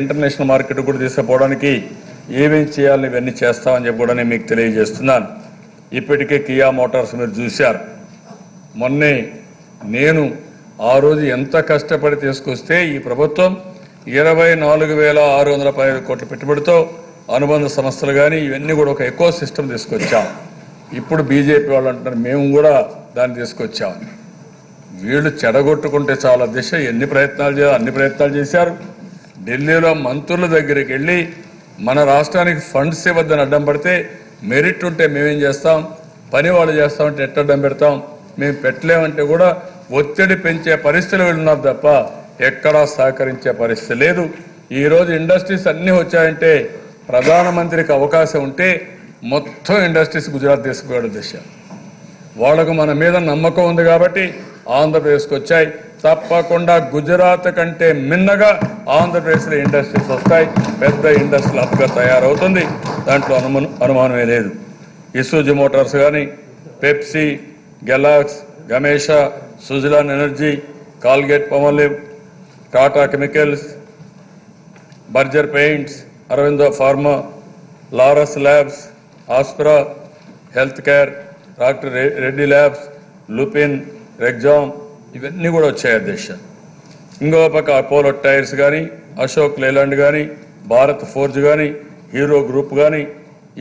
International market కూడా తీసుకుపోవడానికి ఏమేం చేయాలని ఇవన్నీ చేస్తామని చెప్పి కూడా నేను మీకు తెలియజేస్తున్నాను. ఇప్పటికే కియా మోటార్స్ మీరు చూశారు. మొన్నే నేను ఆ రోజు ఎంత కష్టపడి తీసుకొస్తే ఈ ప్రభుత్వం 24,615 కోట్ల పెట్టుబడితో అనుబంధ సంస్థలు కానీ ఇవన్నీ కూడా ఒక ఎకో సిస్టమ్ తీసుకొచ్చాం. ఇప్పుడు బీజేపీ వాళ్ళు అంటున్నారు మేము కూడా దాన్ని తీసుకొచ్చాం. వీళ్ళు చెడగొట్టుకుంటే చాలా దిశ ఎన్ని ప్రయత్నాలు చేయాలి అన్ని ప్రయత్నాలు చేశారు. ఢిల్లీలో మంత్రుల దగ్గరికి వెళ్ళి మన రాష్ట్రానికి ఫండ్స్ ఇవ్వద్దని అడ్డం పడితే మెరిట్ ఉంటే మేమేం చేస్తాం, పని వాళ్ళు చేస్తామంటే ఎట్ట అడ్డం పెడతాం, మేము పెట్టలేమంటే కూడా ఒత్తిడి పెంచే పరిస్థితులు ఉన్నారు తప్ప ఎక్కడా సహకరించే పరిస్థితి లేదు. ఈరోజు ఇండస్ట్రీస్ అన్నీ వచ్చాయంటే ప్రధానమంత్రికి అవకాశం ఉంటే మొత్తం ఇండస్ట్రీస్ గుజరాత్ తీసుకుపోయే దిశ. వాళ్ళకు మన మీద నమ్మకం ఉంది కాబట్టి ఆంధ్రప్రదేశ్కి వచ్చాయి. తప్పకుండా గుజరాత్ కంటే మిన్నగా ఆంధ్రప్రదేశ్లో ఇండస్ట్రీస్ వస్తాయి. పెద్ద ఇండస్ట్రియల్ హబ్గా తయారవుతుంది. దాంట్లో అనుమానమే లేదు. ఇసూజీ మోటార్స్ కానీ, Pepsi, Galaxy, Gamesa, Suzlon energy, Colgate Palmolive, Tata chemicals, Berger paints, Aurobindo pharma, Laurus labs, ఆస్ప్రా health care, doctor Reddy labs, Lupin, రెగ్జామ్ ఇవన్నీ కూడా వచ్చాయి అధ్యక్ష. ఇంకో పక్క అపోలో టైర్స్ కానీ, అశోక్ లేలాండ్ కానీ, భారత్ ఫోర్జ్ కానీ, హీరో గ్రూప్ కానీ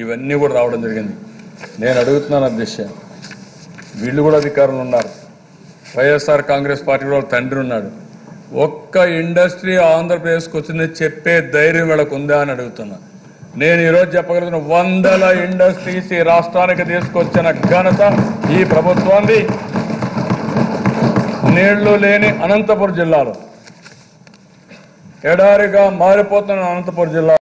ఇవన్నీ కూడా రావడం జరిగింది. నేను అడుగుతున్నాను అధ్యక్ష, వీళ్ళు కూడా అధికారంలో ఉన్నారు. వైఎస్ఆర్ కాంగ్రెస్ పార్టీ వాళ్ళ తండ్రి ఉన్నాడు. ఒక్క ఇండస్ట్రీ ఆంధ్రప్రదేశ్కి వచ్చింది చెప్పే ధైర్యం వీళ్ళకు ఉందా అని అడుగుతున్నా. నేను ఈరోజు చెప్పగలుగుతున్న 100 ఇండస్ట్రీస్ ఈ రాష్ట్రానికి తీసుకొచ్చిన ఘనత ఈ ప్రభుత్వాన్ని. నీళ్లు లేని అనంతపురం జిల్లాలో ఎడారిగా మారిపోతున్న అనంతపురం జిల్లా